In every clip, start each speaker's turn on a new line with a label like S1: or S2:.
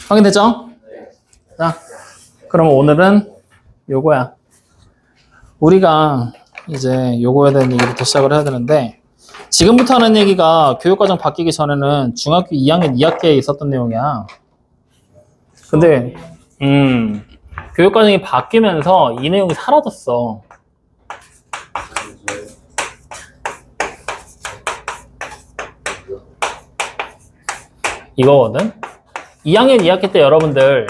S1: 확인됐죠? 자, 그러면 오늘은 요거야. 우리가 이제 요거에 대한 얘기부터 시작을 해야 되는데, 지금부터 하는 얘기가 교육과정 바뀌기 전에는 중학교 2학년 2학기에 있었던 내용이야. 근데 교육과정이 바뀌면서 이 내용이 사라졌어. 이거거든. 2학년 2학기 때 여러분들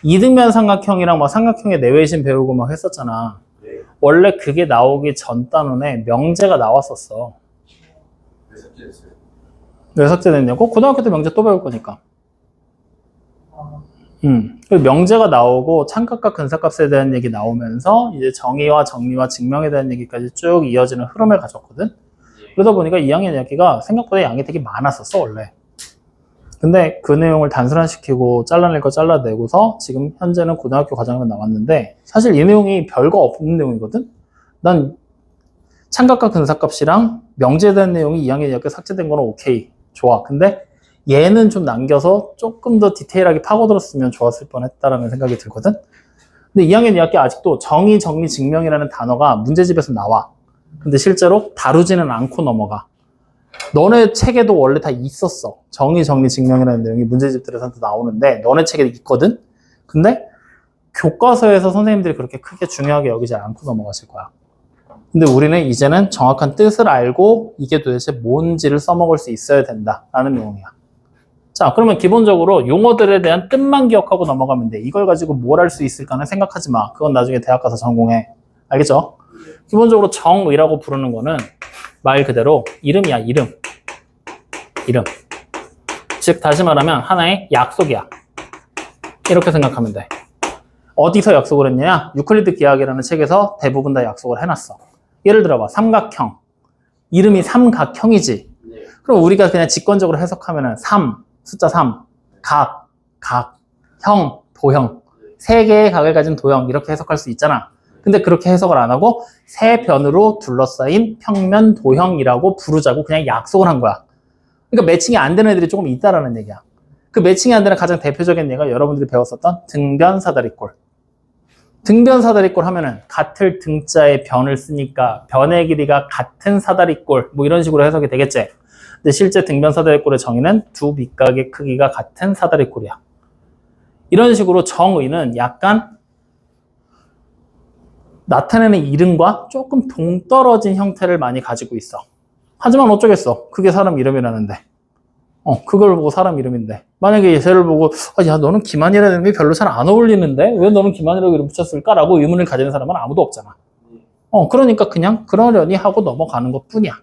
S1: 이등변 삼각형이랑 막 삼각형의 내외심 배우고 막 했었잖아. 원래 그게 나오기 전 단원에 명제가 나왔었어. 왜 삭제됐냐고? 고등학교 때 명제 또 배울 거니까. 그 명제가 나오고 참값과 근사값에 대한 얘기 나오면서 이제 정의와 정리와 증명에 대한 얘기까지 쭉 이어지는 흐름을 가졌거든. 그러다 보니까 2학년 2학기가 생각보다 양이 되게 많았었어 원래. 근데 그 내용을 단순화시키고 잘라낼 거 잘라내고서 지금 현재는 고등학교 과정으로 나왔는데, 사실 이 내용이 별거 없는 내용이거든. 난 참값과 근사값이랑 명제에 대한 내용이 2학년 2학기 삭제된 거는 오케이, 좋아. 근데 얘는 좀 남겨서 조금 더 디테일하게 파고들었으면 좋았을 뻔했다라는 생각이 들거든. 근데 2학년 2학기 아직도 정의, 정리, 증명이라는 단어가 문제집에서 나와. 근데 실제로 다루지는 않고 넘어가. 너네 책에도 원래 다 있었어. 정의, 정리, 증명이라는 내용이 문제집들에서 나오는데 너네 책에 있거든. 근데 교과서에서 선생님들이 그렇게 크게 중요하게 여기지 않고 넘어가실 거야. 근데 우리는 이제는 정확한 뜻을 알고 이게 도대체 뭔지를 써먹을 수 있어야 된다라는 내용이야. 자, 그러면 기본적으로 용어들에 대한 뜻만 기억하고 넘어가면 돼. 이걸 가지고 뭘 할 수 있을까는 생각하지 마. 그건 나중에 대학 가서 전공해. 알겠죠? 기본적으로 정의라고 부르는 거는 말 그대로 이름이야, 이름. 이름. 즉, 다시 말하면 하나의 약속이야. 이렇게 생각하면 돼. 어디서 약속을 했냐? 유클리드 기하학이라는 책에서 대부분 다 약속을 해놨어. 예를 들어봐, 삼각형. 이름이 삼각형이지. 그럼 우리가 그냥 직관적으로 해석하면은 3, 숫자 3, 각, 형, 도형. 세 개의 각을 가진 도형. 이렇게 해석할 수 있잖아. 근데 그렇게 해석을 안 하고 세 변으로 둘러싸인 평면 도형이라고 부르자고 그냥 약속을 한 거야. 그러니까 매칭이 안 되는 애들이 조금 있다라는 얘기야. 그 매칭이 안 되는 가장 대표적인 예가 여러분들이 배웠었던 등변 사다리꼴. 등변 사다리꼴 하면은 같을 등자에 변을 쓰니까 변의 길이가 같은 사다리꼴, 뭐 이런 식으로 해석이 되겠지. 근데 실제 등변 사다리꼴의 정의는 두 밑각의 크기가 같은 사다리꼴이야. 이런 식으로 정의는 약간 나타내는 이름과 조금 동떨어진 형태를 많이 가지고 있어. 하지만 어쩌겠어. 그게 사람 이름이라는데. 그걸 보고 사람 이름인데. 만약에 쟤를 보고, 야, 너는 김한이라는 이름이 별로 잘 안 어울리는데? 왜 너는 김한이라고 이름 붙였을까? 라고 의문을 가지는 사람은 아무도 없잖아. 그러니까 그냥 그러려니 하고 넘어가는 것 뿐이야.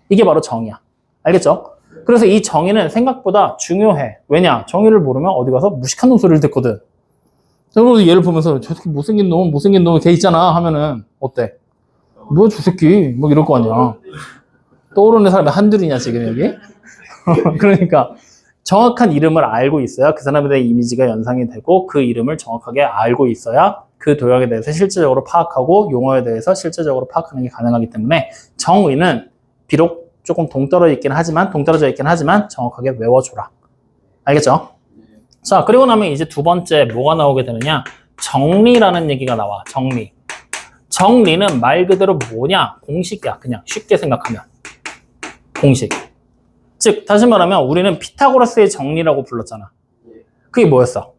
S1: 이게 바로 정의야. 알겠죠? 그래서 이 정의는 생각보다 중요해. 왜냐? 정의를 모르면 어디 가서 무식한 놈 소리를 듣거든. 그래서 얘를 보면서 저 새끼 못생긴 놈 걔 있잖아 하면은 어때? 뭐야 저 새끼 뭐 이럴 거 아니야. 떠오르는 사람이 한둘이냐 지금 여기? 그러니까 정확한 이름을 알고 있어야 그 사람에 대한 이미지가 연상이 되고, 그 이름을 정확하게 알고 있어야 그 도형에 대해서 실제적으로 파악하고 용어에 대해서 실제적으로 파악하는 게 가능하기 때문에 정의는 비록 조금 동떨어져 있긴 하지만 정확하게 외워줘라. 알겠죠? 자, 그리고 나면 이제 두 번째 뭐가 나오게 되느냐? 정리라는 얘기가 나와. 정리. 정리는 말 그대로 뭐냐? 공식이야. 그냥 쉽게 생각하면. 공식. 즉, 다시 말하면 우리는 피타고라스의 정리라고 불렀잖아. 그게 뭐였어?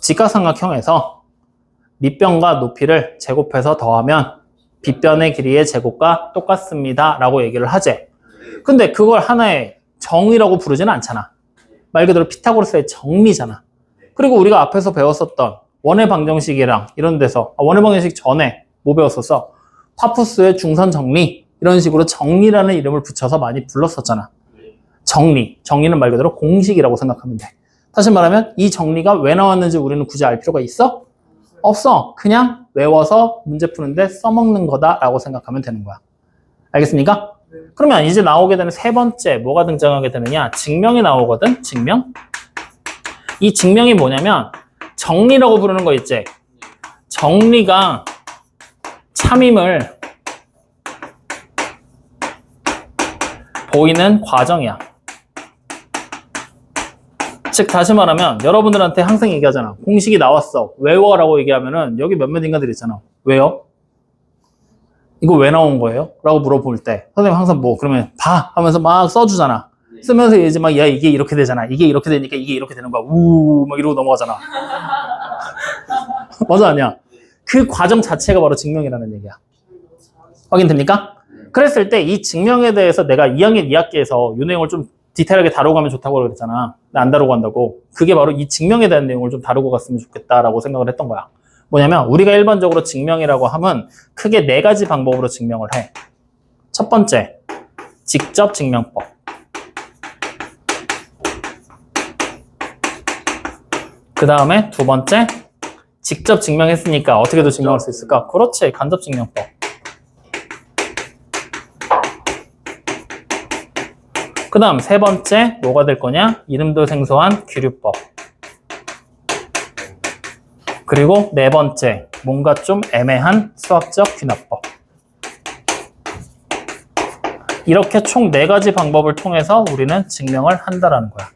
S1: 직각삼각형에서 밑변과 높이를 제곱해서 더하면 빗변의 길이의 제곱과 똑같습니다. 라고 얘기를 하지. 근데 그걸 하나의 정의라고 부르지는 않잖아. 말 그대로 피타고라스의 정리잖아. 그리고 우리가 앞에서 배웠었던 원의 방정식이랑 이런 데서, 원의 방정식 전에 뭐 배웠었어? 파푸스의 중선 정리, 이런 식으로 정리라는 이름을 붙여서 많이 불렀었잖아. 정리는 말 그대로 공식이라고 생각하면 돼. 다시 말하면 이 정리가 왜 나왔는지 우리는 굳이 알 필요가 있어? 없어. 그냥 외워서 문제 푸는데 써먹는 거다라고 생각하면 되는 거야. 알겠습니까? 그러면 이제 나오게 되는 세 번째 뭐가 등장하게 되느냐? 증명이 나오거든. 증명. 이 증명이 뭐냐면 정리라고 부르는 거 있지. 정리가 참임을 보이는 과정이야. 즉 다시 말하면 여러분들한테 항상 얘기하잖아. 공식이 나왔어. 외워라고 얘기하면은 여기 몇몇 인간들이 있잖아. 왜요? 이거 왜 나온 거예요? 라고 물어볼 때 선생님 항상 뭐 그러면 봐 하면서 막 써주잖아. 쓰면서 이제 막 야 이게 이렇게 되잖아. 이게 이렇게 되니까 이게 이렇게 되는 거야. 우 막 이러고 넘어가잖아. 맞아 아니야? 그 과정 자체가 바로 증명이라는 얘기야. 확인됩니까? 그랬을 때 이 증명에 대해서 내가 2학년 2학기에서 이 내용을 좀 디테일하게 다루고 가면 좋다고 그랬잖아. 안 다루고 간다고. 그게 바로 이 증명에 대한 내용을 좀 다루고 갔으면 좋겠다라고 생각을 했던 거야. 뭐냐면 우리가 일반적으로 증명이라고 하면 크게 4가지 방법으로 증명을 해. 첫 번째, 직접 증명법. 그 다음에 두 번째, 직접 증명했으니까 어떻게 더 증명할 수 있을까? 그렇지, 간접 증명법. 그 다음 세 번째, 뭐가 될 거냐? 이름도 생소한 규류법. 그리고 네 번째, 뭔가 좀 애매한 수학적 귀납법. 이렇게 총 4가지 방법을 통해서 우리는 증명을 한다라는 거야.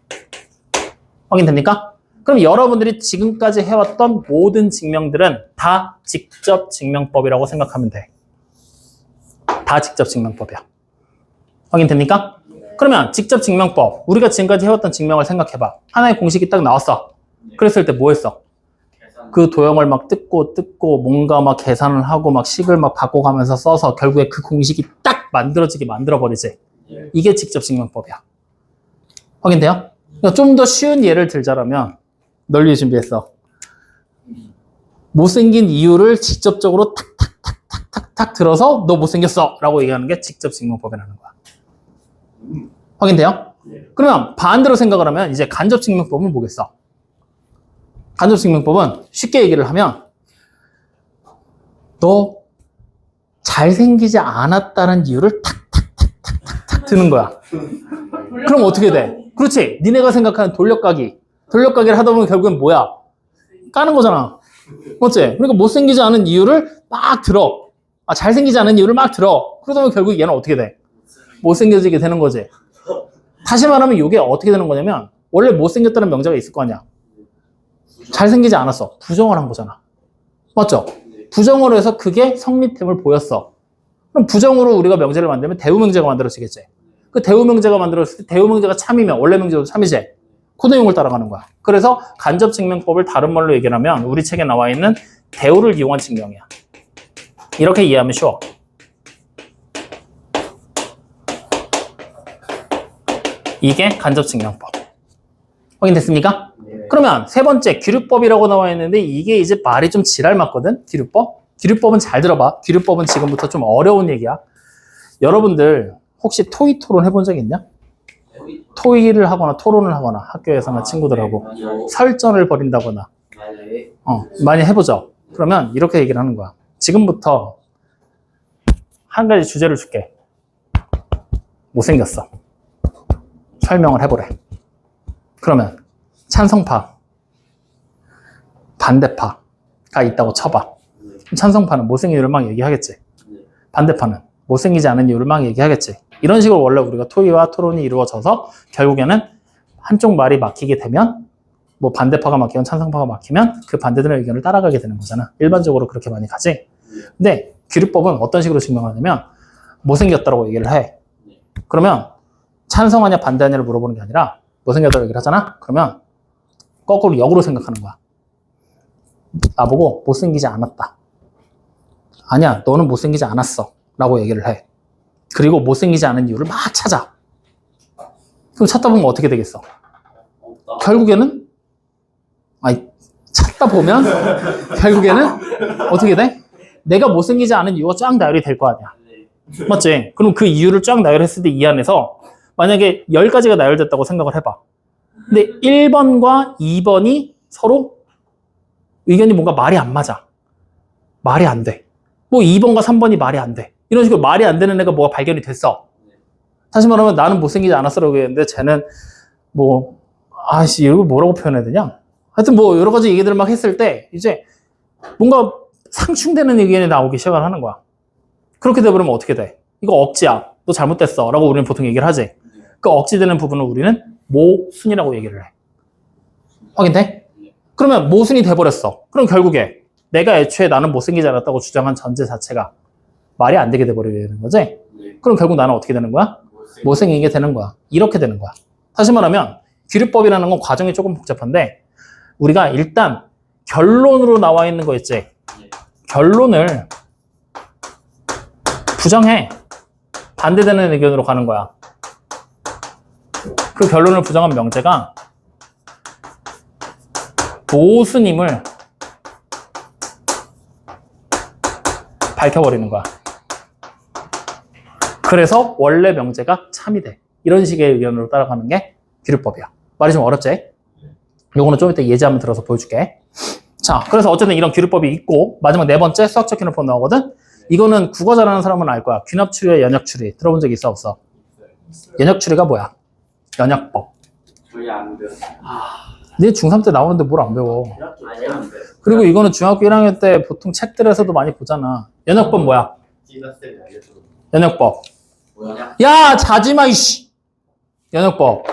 S1: 확인됩니까? 그럼 여러분들이 지금까지 해왔던 모든 증명들은 다 직접 증명법이라고 생각하면 돼. 다 직접 증명법이야. 확인됩니까? 그러면 직접 증명법, 우리가 지금까지 해왔던 증명을 생각해봐. 하나의 공식이 딱 나왔어. 그랬을 때 뭐 했어? 그 도형을 막 뜯고 뭔가 막 계산을 하고 막 식을 막 바꿔가면서 써서 결국에 그 공식이 딱 만들어지게 만들어버리지. 이게 직접 증명법이야. 확인돼요? 그러니까 좀 더 쉬운 예를 들자면 널리 준비했어. 못생긴 이유를 직접적으로 탁탁탁탁탁 들어서 너 못생겼어 라고 얘기하는 게 직접 증명법이라는 거야. 확인돼요? 그러면 반대로 생각을 하면 이제 간접 증명법은 뭐겠어? 간접 증명법은 쉽게 얘기를 하면 너 잘생기지 않았다는 이유를 탁탁탁탁탁 드는 거야. 그럼 어떻게 돼? 그렇지. 니네가 생각하는 돌려까기를 하다 보면 결국엔 뭐야? 까는 거잖아. 맞지? 그러니까 못생기지 않은 이유를 막 들어. 잘생기지 않은 이유를 막 들어. 그러다 보면 결국 얘는 어떻게 돼? 못생겨지게 되는 거지. 다시 말하면 이게 어떻게 되는 거냐면 원래 못생겼다는 명제가 있을 거 아니야. 잘생기지 않았어. 부정을 한 거잖아. 맞죠? 부정으로 해서 그게 성립됨을 보였어. 그럼 부정으로 우리가 명제를 만들면 대우명제가 만들어지겠지. 그 대우명제가 만들어졌을 때 대우명제가 참이면 원래 명제도 참이지. 그 내용을 따라가는 거야. 그래서 간접 증명법을 다른 말로 얘기를 하면 우리 책에 나와 있는 대우를 이용한 증명이야. 이렇게 이해하면 쉬워. 이게 간접 증명법. 확인됐습니까? 그러면 세 번째 규류법이라고 나와 있는데 이게 이제 말이 좀 지랄 맞거든? 규류법? 규류법은 잘 들어봐. 규류법은 지금부터 좀 어려운 얘기야. 여러분들 혹시 토의 토론 해본 적 있냐? 토의를 하거나 토론을 하거나 학교에서나 친구들하고 설전을 벌인다거나 많이 해보죠. 그러면 이렇게 얘기를 하는 거야. 지금부터 한 가지 주제를 줄게. 못생겼어. 설명을 해보래. 그러면 찬성파, 반대파가 있다고 쳐봐. 찬성파는 못생긴 이유를 막 얘기하겠지. 반대파는 못생기지 않은 이유를 막 얘기하겠지. 이런 식으로 원래 우리가 토의와 토론이 이루어져서 결국에는 한쪽 말이 막히게 되면 뭐 반대파가 막히면 찬성파가 막히면 그 반대되는 의견을 따라가게 되는 거잖아. 일반적으로 그렇게 많이 가지. 근데 규류법은 어떤 식으로 증명하냐면 못생겼다고 얘기를 해. 그러면 찬성하냐 반대하냐를 물어보는 게 아니라 못생겼다고 얘기를 하잖아. 그러면 거꾸로 역으로 생각하는 거야. 나보고 못생기지 않았다. 아니야, 너는 못생기지 않았어. 라고 얘기를 해. 그리고 못생기지 않은 이유를 막 찾아. 그럼 찾다 보면 어떻게 되겠어? 결국에는 찾다 보면 결국에는 어떻게 돼? 내가 못생기지 않은 이유가 쫙 나열이 될 거 아니야. 맞지? 그럼 그 이유를 쫙 나열했을 때 이 안에서 만약에 10가지가 나열됐다고 생각을 해봐. 근데 1번과 2번이 서로 의견이 뭔가 말이 안 맞아. 말이 안 돼. 뭐 2번과 3번이 말이 안 돼. 이런 식으로 말이 안 되는 애가 뭐가 발견이 됐어. 다시 말하면 나는 못생기지 않았어라고 했는데 쟤는 뭐 이걸 뭐라고 표현해야 되냐? 하여튼 뭐 여러 가지 얘기들을 막 했을 때 이제 뭔가 상충되는 의견이 나오기 시작을 하는 거야. 그렇게 돼버리면 어떻게 돼? 이거 억지야. 너 잘못됐어. 라고 우리는 보통 얘기를 하지. 그 억지되는 부분을 우리는 모순이라고 얘기를 해. 확인돼? 그러면 모순이 돼버렸어. 그럼 결국에 내가 애초에 나는 못생기지 않았다고 주장한 전제 자체가 말이 안 되게 돼버리게 되는 거지? 그럼 결국 나는 어떻게 되는 거야? 못생기게 되는 거야. 이렇게 되는 거야. 다시 말하면 규律법이라는 건 과정이 조금 복잡한데 우리가 일단 결론으로 나와 있는 거 있지? 결론을 부정해. 반대되는 의견으로 가는 거야. 그 결론을 부정한 명제가 모순임을 밝혀버리는 거야. 그래서 원래 명제가 참이 돼. 이런 식의 의견으로 따라가는 게 규律법이야. 말이 좀 어렵지? 요거는 좀 이따 예제 한번 들어서 보여줄게. 자, 그래서 어쨌든 이런 규律법이 있고 마지막 네 번째 수학적 규律법 나오거든? 이거는 국어 잘하는 사람은 알 거야. 귀납추리와 연역추리. 들어본 적 있어 없어? 연역추리가 뭐야? 연역법.
S2: 저희 안 배웠어요.
S1: 네 중3 때 나오는데 뭘 안 배워. 그리고 이거는 중학교 1학년 때 보통 책들에서도 많이 보잖아. 연역법 뭐야? 연역법.
S2: 뭐야?
S1: 야, 자지마, 이씨! 연역법.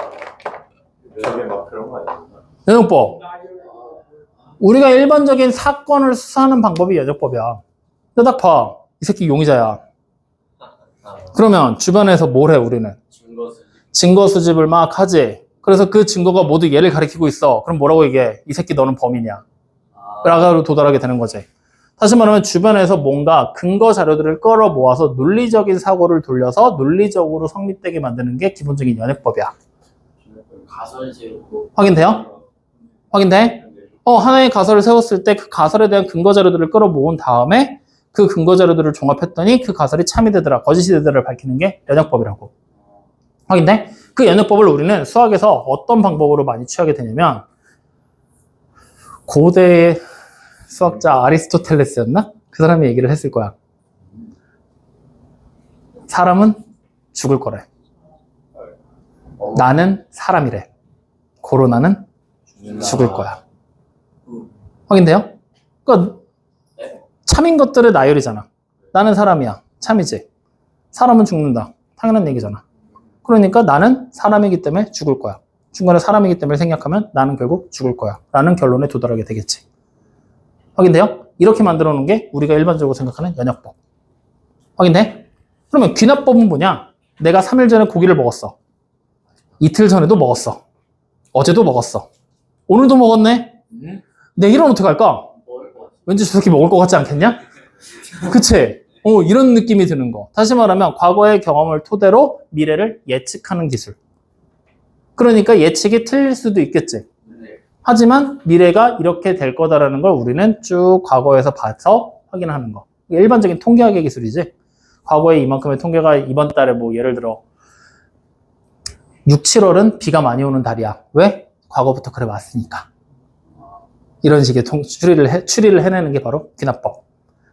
S3: 저게 막 그런 거 아니야?
S1: 연역법. 우리가 일반적인 사건을 수사하는 방법이 연역법이야. 근데 딱 봐. 이 새끼 용의자야. 그러면 주변에서 뭘 해, 우리는? 증거 수집을 막 하지. 그래서 그 증거가 모두 얘를 가리키고 있어. 그럼 뭐라고 얘기해? 이 새끼 너는 범인이야. 라고 도달하게 되는 거지. 다시 말하면 주변에서 뭔가 근거 자료들을 끌어 모아서 논리적인 사고를 돌려서 논리적으로 성립되게 만드는 게 기본적인 연역법이야.
S2: 가설제로
S1: 확인돼요? 확인돼? 하나의 가설을 세웠을 때 그 가설에 대한 근거 자료들을 끌어 모은 다음에 그 근거 자료들을 종합했더니 그 가설이 참이 되더라, 거짓이 되더라를 밝히는 게 연역법이라고. 확인돼? 그 연역법을 우리는 수학에서 어떤 방법으로 많이 취하게 되냐면 고대의 수학자 아리스토텔레스였나? 그 사람이 얘기를 했을 거야. 사람은 죽을 거래. 나는 사람이래. 고로 나는 죽을 거야. 확인돼요? 그러니까 참인 것들의 나열이잖아. 나는 사람이야. 참이지. 사람은 죽는다. 당연한 얘기잖아. 그러니까 나는 사람이기 때문에 죽을 거야. 중간에 사람이기 때문에 생략하면 나는 결국 죽을 거야. 라는 결론에 도달하게 되겠지. 확인돼요? 이렇게 만들어 놓은 게 우리가 일반적으로 생각하는 연역법. 확인돼? 그러면 귀납법은 뭐냐? 내가 3일 전에 고기를 먹었어. 이틀 전에도 먹었어. 어제도 먹었어. 오늘도 먹었네? 내일은 어떻게 할까? 왠지 저 새끼 먹을 것 같지 않겠냐? 그치? 이런 느낌이 드는 거. 다시 말하면 과거의 경험을 토대로 미래를 예측하는 기술. 그러니까 예측이 틀릴 수도 있겠지. 하지만 미래가 이렇게 될 거다라는 걸 우리는 쭉 과거에서 봐서 확인하는 거. 일반적인 통계학의 기술이지. 과거에 이만큼의 통계가 이번 달에 뭐 예를 들어 6, 7월은 비가 많이 오는 달이야. 왜? 과거부터 그래 왔으니까. 이런 식의 추리를 해내는 게 바로 귀납법.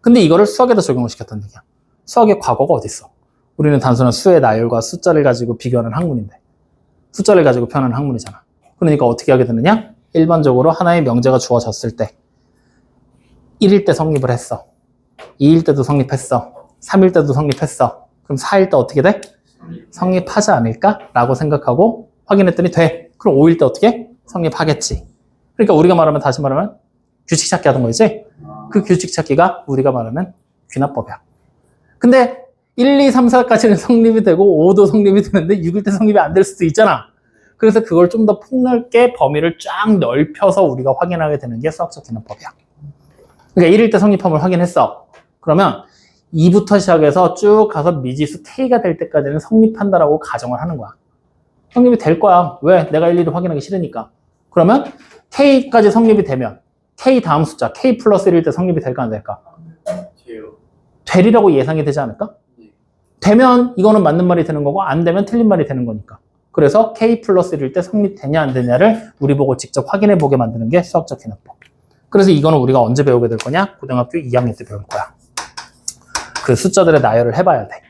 S1: 근데 이거를 수학에다 적용을 시켰던 얘기야. 수학의 과거가 어딨어? 우리는 단순한 수의 나열과 숫자를 가지고 비교하는 학문인데 숫자를 가지고 표현하는 학문이잖아. 그러니까 어떻게 하게 되느냐? 일반적으로 하나의 명제가 주어졌을 때 1일 때 성립을 했어. 2일 때도 성립했어. 3일 때도 성립했어. 그럼 4일 때 어떻게 돼? 성립하지 않을까? 라고 생각하고 확인했더니 돼. 그럼 5일 때 어떻게? 성립하겠지. 그러니까 우리가 말하면 다시 말하면 규칙 찾기 하던 거지. 그 규칙 찾기가 우리가 말하는 귀납법이야. 근데 1, 2, 3, 4까지는 성립이 되고 5도 성립이 되는데 6일 때 성립이 안 될 수도 있잖아. 그래서 그걸 좀 더 폭넓게 범위를 쫙 넓혀서 우리가 확인하게 되는 게 수학적 귀납법이야. 그러니까 1일 때 성립함을 확인했어. 그러면 2부터 시작해서 쭉 가서 미지수 K가 될 때까지는 성립한다라고 가정을 하는 거야. 성립이 될 거야. 왜? 내가 일일이 확인하기 싫으니까. 그러면 K까지 성립이 되면 K 다음 숫자 K 플러스 1일 때 성립이 될까 안 될까? 되리라고 예상이 되지 않을까? 되면 이거는 맞는 말이 되는 거고 안 되면 틀린 말이 되는 거니까. 그래서 K 플러스 1일 때 성립되냐 안 되냐를 우리 보고 직접 확인해 보게 만드는 게 수학적 귀납법. 그래서 이거는 우리가 언제 배우게 될 거냐? 고등학교 2학년 때 배울 거야. 그 숫자들의 나열을 해봐야 돼.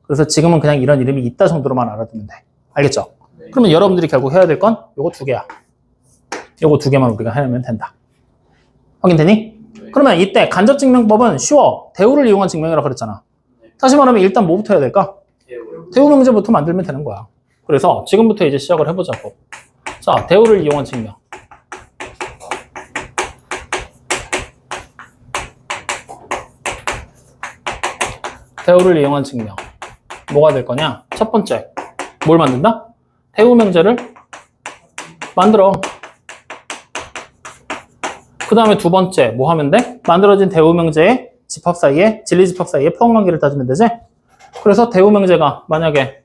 S1: 그래서 지금은 그냥 이런 이름이 있다 정도로만 알아두면 돼. 알겠죠? 그러면 여러분들이 결국 해야 될 건 요거 두 개야. 요거 두 개만 우리가 해내면 된다. 확인되니? 그러면 이때 간접증명법은 쉬워. 대우를 이용한 증명이라고 그랬잖아. 다시 말하면 일단 뭐부터 해야 될까? 대우 명제부터 만들면 되는 거야. 그래서 지금부터 이제 시작을 해보자고. 자, 대우를 이용한 증명. 대우를 이용한 증명. 뭐가 될 거냐? 첫 번째, 뭘 만든다? 대우 명제를 만들어. 그 다음에 두 번째, 뭐 하면 돼? 만들어진 대우 명제의 집합 사이에, 진리 집합 사이에 포함 관계를 따지면 되지? 그래서 대우 명제가 만약에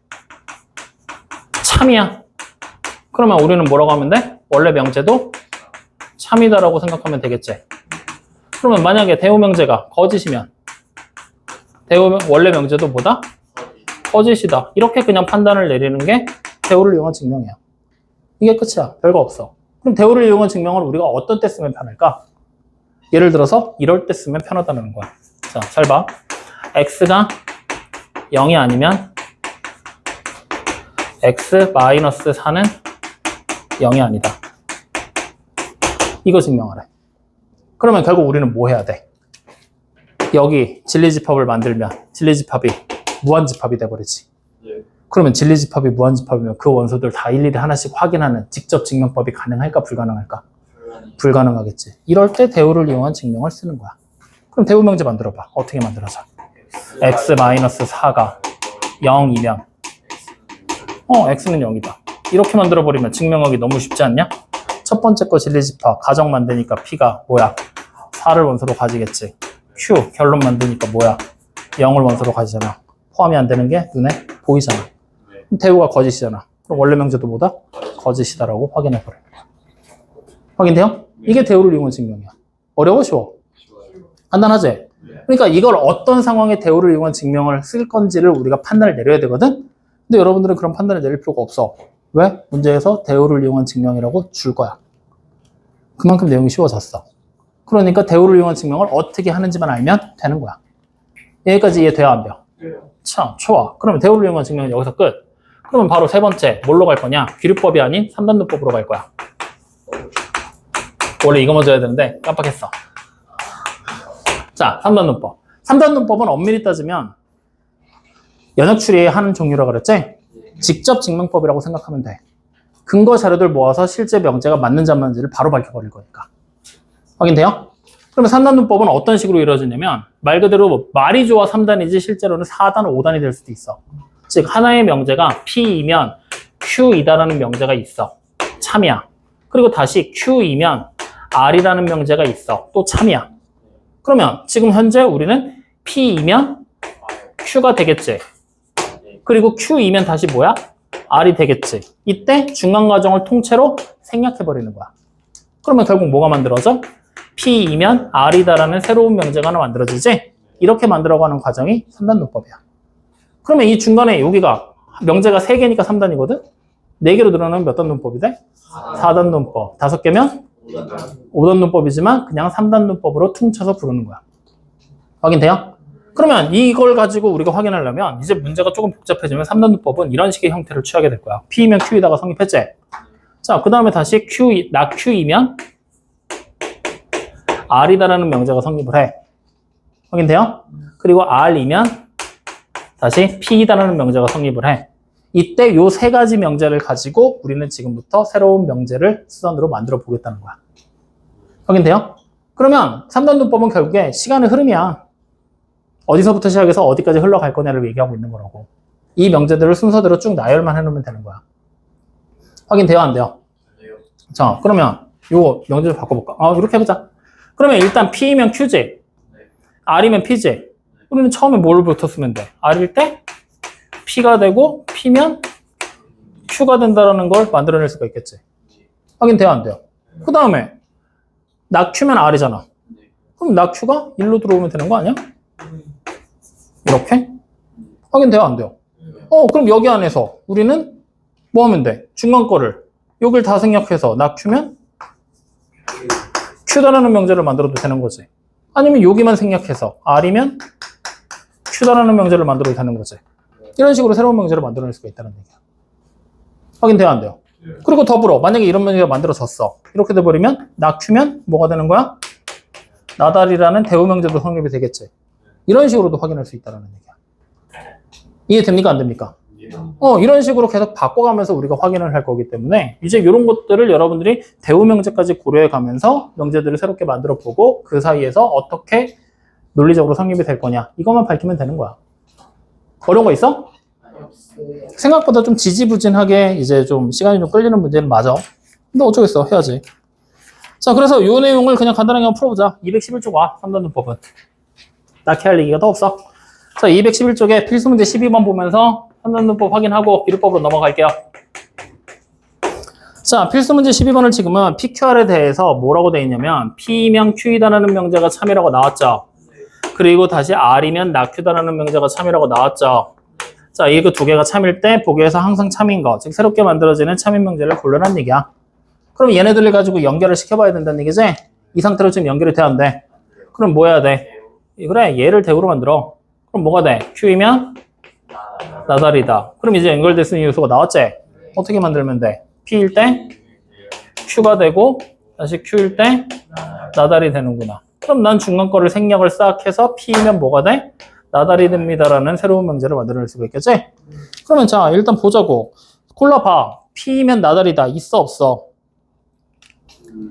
S1: 참이야. 그러면 우리는 뭐라고 하면 돼? 원래 명제도 참이다라고 생각하면 되겠지. 그러면 만약에 대우 명제가 거짓이면 원래 명제도 뭐다? 거짓이다. 이렇게 그냥 판단을 내리는 게 대우를 이용한 증명이야. 이게 끝이야. 별거 없어. 그럼 대우를 이용한 증명을 우리가 어떤 때 쓰면 편할까? 예를 들어서 이럴 때 쓰면 편하다는 거야. 자, 잘 봐. x가 0이 아니면 x-4는 0이 아니다. 이거 증명하래. 그러면 결국 우리는 뭐 해야 돼? 여기 진리집합을 만들면 진리집합이 무한집합이 돼버리지.
S3: 예.
S1: 그러면 진리집합이 무한집합이면 그 원소들 다 일일이 하나씩 확인하는 직접 증명법이 가능할까 불가능할까? 불가능하겠지. 이럴 때 대우를 이용한 증명을 쓰는 거야. 그럼 대우 명제 만들어봐. 어떻게 만들어져? x-4가 0이면 x는 0이다. 이렇게 만들어버리면 증명하기 너무 쉽지 않냐? 첫 번째 거 진리집합 가정 만드니까 P가 뭐야? 4를 원소로 가지겠지. Q 결론 만드니까 뭐야? 0을 원소로 가지잖아. 포함이 안 되는 게 눈에 보이잖아. 그럼 대우가 거짓이잖아. 그럼 원래 명제도 뭐다? 거짓이다라고 확인해버려. 확인돼요? 이게 대우를 이용한 증명이야. 어려워? 쉬워? 간단하지? 그러니까 이걸 어떤 상황에 대우를 이용한 증명을 쓸 건지를 우리가 판단을 내려야 되거든? 근데 여러분들은 그런 판단을 내릴 필요가 없어. 왜? 문제에서 대우를 이용한 증명이라고 줄 거야. 그만큼 내용이 쉬워졌어. 그러니까 대우를 이용한 증명을 어떻게 하는지만 알면 되는 거야. 여기까지 이해돼야 안 돼요? 참, 좋아. 그러면 대우를 이용한 증명은 여기서 끝. 그러면 바로 세 번째, 뭘로 갈 거냐? 귀류법이 아닌 3단노법으로 갈 거야. 원래 이거 먼저 해야 되는데 깜빡했어. 자, 3단노법. 3단노법은 엄밀히 따지면 연역 추리하는 종류라 그랬지? 직접 증명법이라고 생각하면 돼. 근거 자료들 모아서 실제 명제가 맞는지 안 맞는지를 바로 밝혀버릴 거니까. 확인돼요? 그러면 3단노법은 어떤 식으로 이루어지냐면 말 그대로 말이 좋아 3단이지 실제로는 4단, 5단이 될 수도 있어. 즉 하나의 명제가 P이면 Q이다라는 명제가 있어. 참이야. 그리고 다시 Q이면 R이라는 명제가 있어. 또 참이야. 그러면 지금 현재 우리는 P이면 Q가 되겠지. 그리고 Q이면 다시 뭐야? R이 되겠지. 이때 중간과정을 통째로 생략해버리는 거야. 그러면 결국 뭐가 만들어져? P이면 R이다라는 새로운 명제가 하나 만들어지지? 이렇게 만들어가는 과정이 3단노법이야. 그러면 이 중간에 여기가 명제가 3개니까 3단이거든? 4개로 늘어나면 몇 단노법이 돼? 4단노법. 5개면 5단노법이지만 그냥 3단노법으로 퉁쳐서 부르는 거야. 확인돼요? 그러면 이걸 가지고 우리가 확인하려면 이제 문제가 조금 복잡해지면 3단노법은 이런 식의 형태를 취하게 될 거야. P이면 Q이다가 성립했지? 자, 그 다음에 다시 나 Q이면 R이다라는 명제가 성립을 해. 확인돼요? 그리고 R이면 다시 P이다라는 명제가 성립을 해. 이때 요 3가지 명제를 가지고 우리는 지금부터 새로운 명제를 수단으로 만들어 보겠다는 거야. 확인돼요? 그러면 3단노법은 결국에 시간의 흐름이야. 어디서부터 시작해서 어디까지 흘러갈 거냐를 얘기하고 있는 거라고. 이 명제들을 순서대로 쭉 나열만 해놓으면 되는 거야. 확인돼요? 안 돼요? 자, 그러면 요거 명제를 바꿔볼까? 이렇게 해보자. 그러면 일단 P이면 Q지, R이면 P지. 우리는 처음에 뭘부터 쓰면 돼? R일 때 P가 되고 P면 Q가 된다는 걸 만들어낼 수가 있겠지. 확인돼요? 안 돼요? 그 다음에 나 Q면 R이잖아. 그럼 나 Q가 1로 들어오면 되는 거 아니야? 이렇게? 확인돼요? 안 돼요? 그럼 여기 안에서 우리는 뭐 하면 돼? 중간 거를 여길 다 생략해서 나 Q면 Q다라는 명제를 만들어도 되는 거지. 아니면 여기만 생략해서 R이면 Q다라는 명제를 만들어도 되는 거지. 이런 식으로 새로운 명제를 만들어낼 수가 있다는 얘기야. 확인돼요? 안 돼요? 그리고 더불어 만약에 이런 명제가 만들어졌어. 이렇게 돼버리면 나 Q면 뭐가 되는 거야? 나달이라는 대우 명제도 성립이 되겠지. 이런 식으로도 확인할 수 있다는 얘기야. 이해됩니까? 안 됩니까? 이런 식으로 계속 바꿔가면서 우리가 확인을 할 거기 때문에 이제 이런 것들을 여러분들이 대우 명제까지 고려해 가면서 명제들을 새롭게 만들어 보고 그 사이에서 어떻게 논리적으로 성립이 될 거냐 이것만 밝히면 되는 거야. 어려운 거 있어? 생각보다 좀 지지부진하게 이제 좀 시간이 좀 끌리는 문제는 맞아. 근데 어쩌겠어. 해야지. 자, 그래서 이 내용을 그냥 간단하게 한번 풀어보자. 211쪽 와. 3단원법은. 딱히 할 얘기가 더 없어. 자, 211쪽에 필수 문제 12번 보면서 3단원법 확인하고 비례법으로 넘어갈게요. 자, 필수 문제 12번을 지금은 PQR에 대해서 뭐라고 돼 있냐면 P면 Q이다라는 명제가 참이라고 나왔죠. 그리고 다시 R이면 나Q다라는 명제가 참이라고 나왔죠. 자, 이 그 두 개가 참일 때 보기에서 항상 참인 거, 즉 새롭게 만들어지는 참인 명제를 고르라는 얘기야. 그럼 얘네들을 가지고 연결을 시켜봐야 된다는 얘기지? 이 상태로 지금 연결이 돼야 안 돼? 그럼 뭐 해야 돼? 그래, 얘를 대우로 만들어. 그럼 뭐가 돼? Q이면 나달이다. 그럼 이제 연결될 수 있는 요소가 나왔지? 어떻게 만들면 돼? P일 때 Q가 되고 다시 Q일 때 나달이 되는구나. 그럼 난 중간 거를 생략을 싹 해서 P이면 뭐가 돼? 나달이 됩니다라는 새로운 명제를 만들어낼 수가 있겠지? 그러면 자, 일단 보자고. 골라봐. P이면 나달이다. 있어, 없어?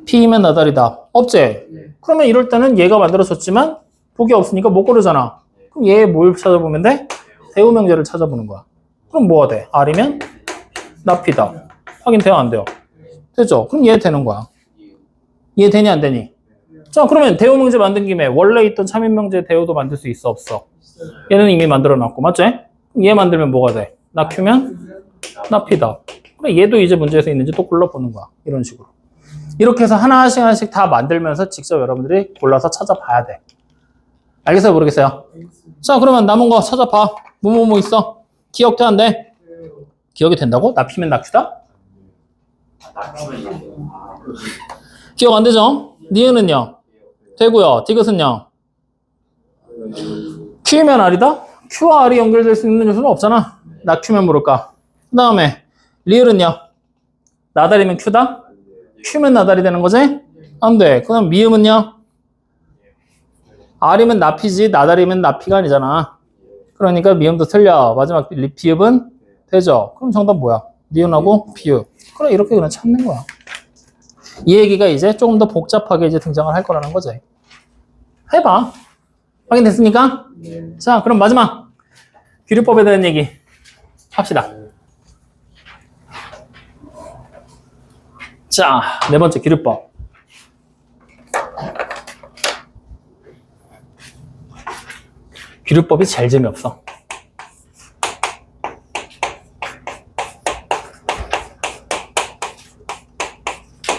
S1: P이면 나달이다. 없지? 그러면 이럴 때는 얘가 만들어졌지만 복이 없으니까 못 고르잖아. 그럼 얘 뭘 찾아보면 돼? 대우 명제를 찾아보는 거야. 그럼 뭐가 돼? R이면 나피다. 확인돼요? 안 돼요? 되죠? 그럼 얘 되는 거야. 얘 되니 안 되니? 자, 그러면 대우 명제 만든 김에 원래 있던 참인 명제 대우도 만들 수 있어, 없어? 얘는 이미 만들어 놨고, 맞지? 얘 만들면 뭐가 돼? 나큐면 나피다. 그래, 얘도 이제 문제에서 있는지 또 골라보는 거야. 이런 식으로. 이렇게 해서 하나씩 하나씩 다 만들면서 직접 여러분들이 골라서 찾아봐야 돼. 알겠어요? 모르겠어요? 자, 그러면 남은 거 찾아봐. 뭐 있어? 기억돼? 안 돼? 기억이 된다고? 나피면 나큐다? 기억 안 되죠? 니은은요? 되고요. 디귿은요? Q면 R이다? Q와 R이 연결될 수 있는 요소는 없잖아. 나 Q면 모를까? 그 다음에 리을은요? 나달이면 Q다? Q면 나달이 되는 거지? 안 돼. 그럼 미음은요? R이면 나피지 나달이면 나피가 아니잖아. 그러니까 미음도 틀려. 마지막 비읍은 되죠. 그럼 정답 뭐야? 니은하고 비읍. 그래, 이렇게 그냥 찾는 거야. 이 얘기가 이제 조금 더 복잡하게 이제 등장을 할 거라는 거지. 해봐. 확인됐습니까? 자, 그럼 마지막 규류법에 대한 얘기 합시다. 자, 네 번째 규류법. 규류법이 제일 재미없어.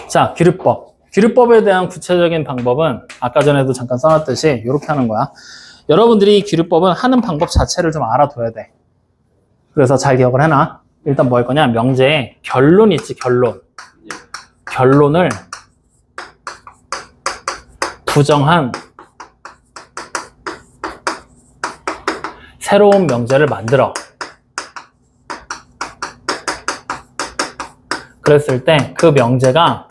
S1: 자, 규류법. 규류법에 대한 구체적인 방법은 아까 전에도 잠깐 써놨듯이 이렇게 하는 거야. 여러분들이 규류법은 하는 방법 자체를 좀 알아둬야 돼. 그래서 잘 기억을 해놔. 일단 뭐 할 거냐? 명제에 결론 있지, 결론. 결론을 부정한 새로운 명제를 만들어. 그랬을 때 그 명제가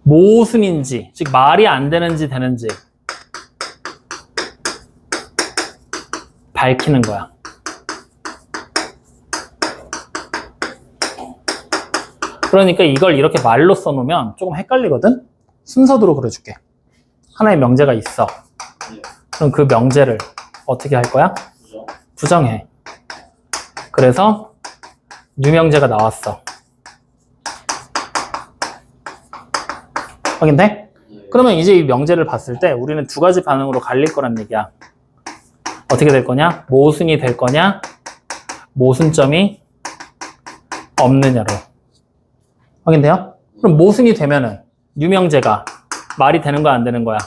S1: 모순인지, 즉 말이 안 되는지 되는지 밝히는 거야. 그러니까 이걸 이렇게 말로 써놓으면 조금 헷갈리거든? 순서대로 그려줄게. 하나의 명제가 있어. 그럼 그 명제를 어떻게 할 거야? 부정해. 그래서 유명제가 나왔어. 확인돼? 그러면 이제 이 명제를 봤을 때 우리는 두 가지 반응으로 갈릴 거란 얘기야. 어떻게 될 거냐? 모순이 될 거냐? 모순점이 없느냐로. 확인돼요? 그럼 모순이 되면은 유명제가 말이 되는 거야, 안 되는 거야?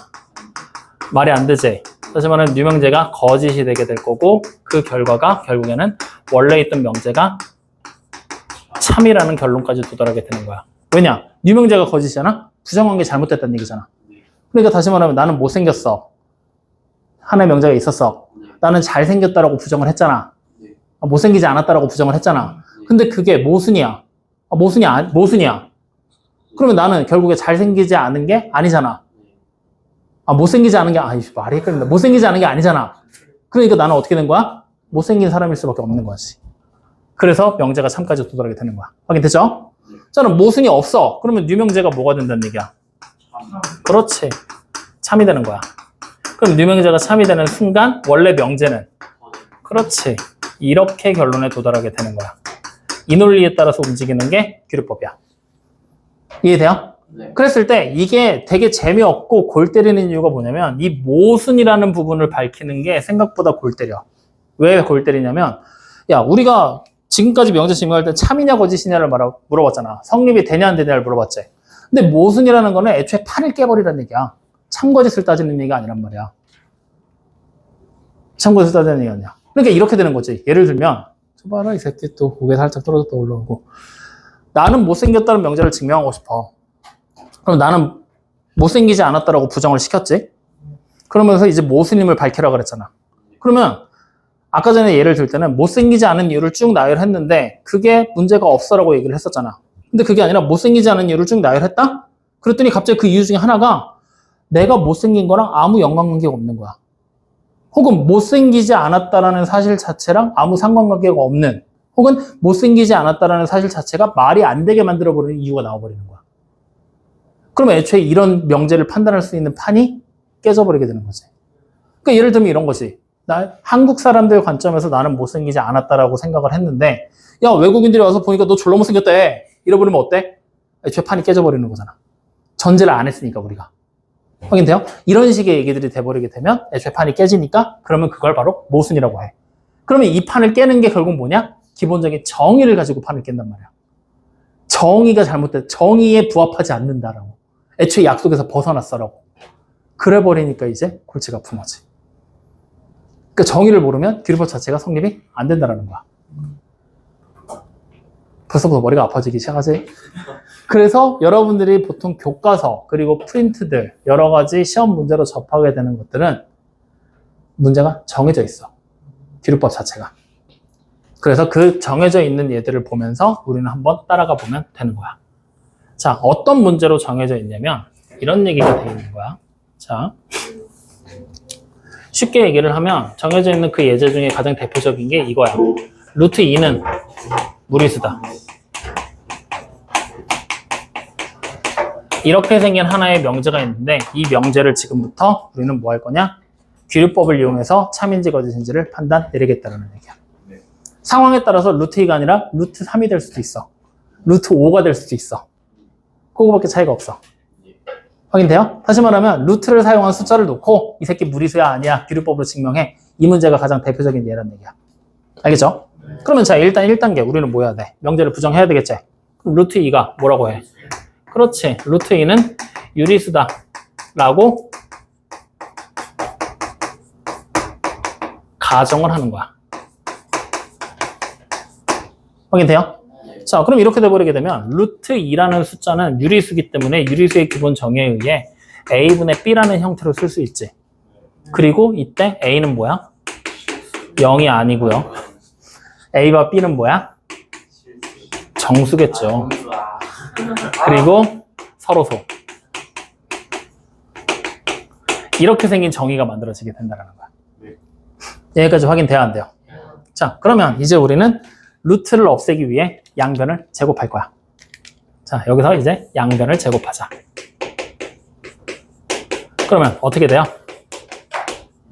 S1: 말이 안 되지. 다시 말하면 유명제가 거짓이 되게 될 거고 그 결과가 결국에는 원래 있던 명제가 참이라는 결론까지 도달하게 되는 거야. 왜냐? 유명제가 거짓이잖아? 부정한 게 잘못됐다는 얘기잖아. 그러니까 다시 말하면 나는 못생겼어. 하나의 명제가 있었어. 나는 잘생겼다라고 부정을 했잖아. 못생기지 않았다라고 부정을 했잖아. 근데 그게 모순이야. 모순이야. 그러면 나는 결국에 잘생기지 않은 게 아니잖아. 못생기지 않은 게, 말이 헷갈린다. 못생기지 않은 게 아니잖아. 그러니까 나는 어떻게 된 거야? 못생긴 사람일 수밖에 없는 거지. 그래서 명제가 참까지 도달하게 되는 거야. 확인됐죠? 저는 모순이 없어. 그러면 유명제가 뭐가 된다는 얘기야? 그렇지. 참이 되는 거야. 그럼 유명제가 참이 되는 순간 원래 명제는 그렇지. 이렇게 결론에 도달하게 되는 거야. 이 논리에 따라서 움직이는 게 규律법이야. 이해돼요?
S2: 네.
S1: 그랬을 때 이게 되게 재미없고 골 때리는 이유가 뭐냐면 이 모순이라는 부분을 밝히는 게 생각보다 골 때려. 왜 골 때리냐면 야 우리가 지금까지 명제 증명할 때 참이냐 거짓이냐를 물어봤잖아. 성립이 되냐 안 되냐를 물어봤지. 근데 모순이라는 거는 애초에 판을 깨버리라는 얘기야. 참거짓을 따지는 얘기가 아니란 말이야. 참거짓을 따지는 얘기 아니야. 그러니까 이렇게 되는 거지. 예를 들면 저 봐라 이 새끼 또 고개 살짝 떨어졌다 올라오고 나는 못생겼다는 명제를 증명하고 싶어. 그럼 나는 못생기지 않았다라고 부정을 시켰지. 그러면서 이제 모순임을 밝히라 그랬잖아. 그러면 아까 전에 예를 들 때는 못생기지 않은 이유를 쭉 나열했는데 그게 문제가 없어라고 얘기를 했었잖아. 근데 그게 아니라 못생기지 않은 이유를 쭉 나열했다? 그랬더니 갑자기 그 이유 중에 하나가 내가 못생긴 거랑 아무 연관관계가 없는 거야. 혹은 못생기지 않았다라는 사실 자체랑 아무 상관관계가 없는 혹은 못생기지 않았다라는 사실 자체가 말이 안 되게 만들어버리는 이유가 나와버리는 거야. 그러면 애초에 이런 명제를 판단할 수 있는 판이 깨져버리게 되는 거지. 그러니까 예를 들면 이런 거지. 한국 사람들 관점에서 나는 못생기지 않았다라고 생각을 했는데 야 외국인들이 와서 보니까 너 졸라 못생겼대. 이러버리면 어때? 애초에 판이 깨져버리는 거잖아. 전제를 안 했으니까 우리가. 확인돼요? 이런 식의 얘기들이 돼버리게 되면 애초에 판이 깨지니까 그러면 그걸 바로 모순이라고 해. 그러면 이 판을 깨는 게 결국 뭐냐? 기본적인 정의를 가지고 판을 깬단 말이야. 정의가 잘못돼. 정의에 부합하지 않는다라고. 애초에 약속에서 벗어났어라고. 그래버리니까 이제 골치가 아픈 거지. 그러니까 정의를 모르면 규律법 자체가 성립이 안 된다는 거야. 벌써부터 머리가 아파지기 시작하지? 그래서 여러분들이 보통 교과서 그리고 프린트들 여러 가지 시험 문제로 접하게 되는 것들은 문제가 정해져 있어. 규律법 자체가. 그래서 그 정해져 있는 예들을 보면서 우리는 한번 따라가 보면 되는 거야. 자, 어떤 문제로 정해져 있냐면 이런 얘기가 되어 있는 거야. 자, 쉽게 얘기를 하면 정해져 있는 그 예제 중에 가장 대표적인 게 이거야. 루트 2는 무리수다. 이렇게 생긴 하나의 명제가 있는데 이 명제를 지금부터 우리는 뭐 할 거냐? 규律법을 이용해서 참인지 거짓인지를 판단 내리겠다는 얘기야. 상황에 따라서 루트 2가 아니라 루트 3이 될 수도 있어. 루트 5가 될 수도 있어. 그거밖에 차이가 없어. 확인돼요? 다시 말하면 루트를 사용한 숫자를 놓고 이 새끼 무리수야 아니야 규律법으로 증명해. 이 문제가 가장 대표적인 예란 얘기야. 알겠죠? 그러면 자 일단 1단계 우리는 뭐 해야 돼? 명제를 부정해야 되겠지? 그럼 루트 2가 뭐라고 해? 그렇지. 루트 2는 유리수다 라고 가정을 하는 거야. 확인돼요? 자, 그럼 이렇게 돼버리게 되면 루트 2라는 숫자는 유리수기 때문에 유리수의 기본 정의에 의해 a분의 b라는 형태로 쓸 수 있지. 그리고 이때 a는 뭐야? 0이 아니고요. a와 b는 뭐야? 정수겠죠. 그리고 서로소. 이렇게 생긴 정의가 만들어지게 된다는 거야. 여기까지 확인돼야 안 돼요. 자, 그러면 이제 우리는 루트를 없애기 위해 양변을 제곱할 거야. 자, 여기서 이제 양변을 제곱하자. 그러면 어떻게 돼요?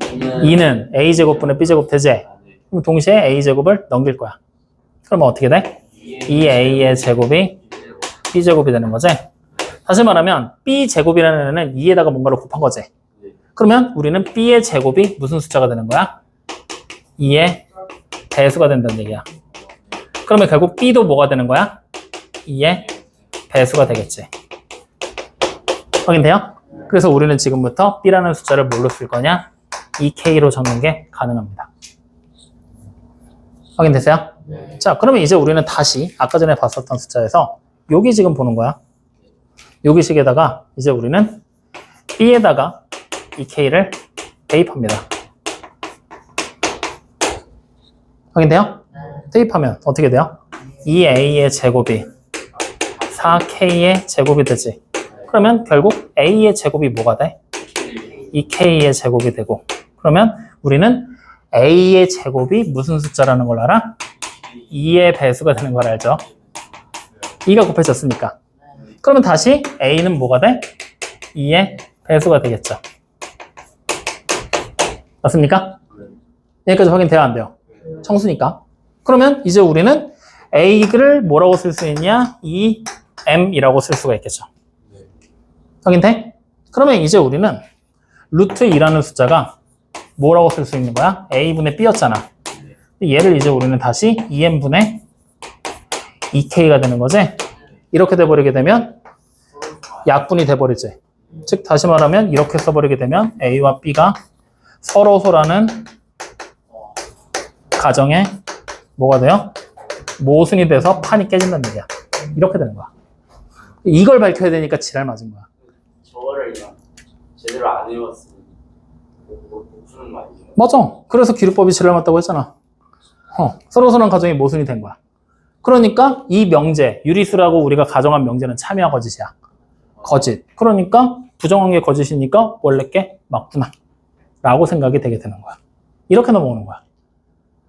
S1: 2는 a제곱분의 b제곱 되지? 그럼 동시에 a제곱을 넘길 거야. 그러면 어떻게 돼? 2a의 제곱이 b제곱이 되는 거지? 다시 말하면 b제곱이라는 애는 2에다가 뭔가를 곱한 거지? 그러면 우리는 b의 제곱이 무슨 숫자가 되는 거야? 2의 배수가 된다는 얘기야. 그러면 결국 b도 뭐가 되는 거야? 2의 배수가 되겠지. 확인돼요? 그래서 우리는 지금부터 b라는 숫자를 뭘로 쓸 거냐? 2k로 적는 게 가능합니다. 확인됐어요? 네. 자, 그러면 이제 우리는 다시 아까 전에 봤었던 숫자에서 여기 지금 보는 거야. 여기 식에다가 이제 우리는 b에다가 2k를 대입합니다. 확인돼요? 대입하면 어떻게 돼요? 2a의 제곱이 4k의 제곱이 되지. 그러면 결국 a의 제곱이 뭐가 돼? 2k의 제곱이 되고. 그러면 우리는 a의 제곱이 무슨 숫자라는 걸 알아? 2의 배수가 되는 걸 알죠? 2가 곱해졌으니까. 그러면 다시 a는 뭐가 돼? 2의 배수가 되겠죠. 맞습니까? 여기까지 확인돼야 안 돼요? 정수니까. 그러면 이제 우리는 A를 뭐라고 쓸 수 있냐? 2M이라고 쓸 수가 있겠죠. 확인돼? 그러면 이제 우리는 루트 2라는 숫자가 뭐라고 쓸 수 있는 거야? A분의 B였잖아. 얘를 이제 우리는 다시 2M분의 2K가 되는 거지? 이렇게 돼버리게 되면 약분이 돼버리지. 즉 다시 말하면 이렇게 써버리게 되면 A와 B가 서로소라는 가정에 뭐가 돼요? 모순이 돼서 판이 깨진다는 얘기야. 이렇게 되는 거야. 이걸 밝혀야 되니까 지랄 맞은 거야.
S2: 저거를 제대로 안 외웠으면 못 푸는 말이죠.
S1: 맞아. 그래서 기류법이 지랄 맞다고 했잖아. 서로소라는 가정이 모순이 된 거야. 그러니까 이 명제, 유리수라고 우리가 가정한 명제는 참이야 거짓이야? 거짓. 그러니까 부정한 게 거짓이니까 원래 게 맞구나 라고 생각이 되게 되는 거야. 이렇게 넘어오는 거야.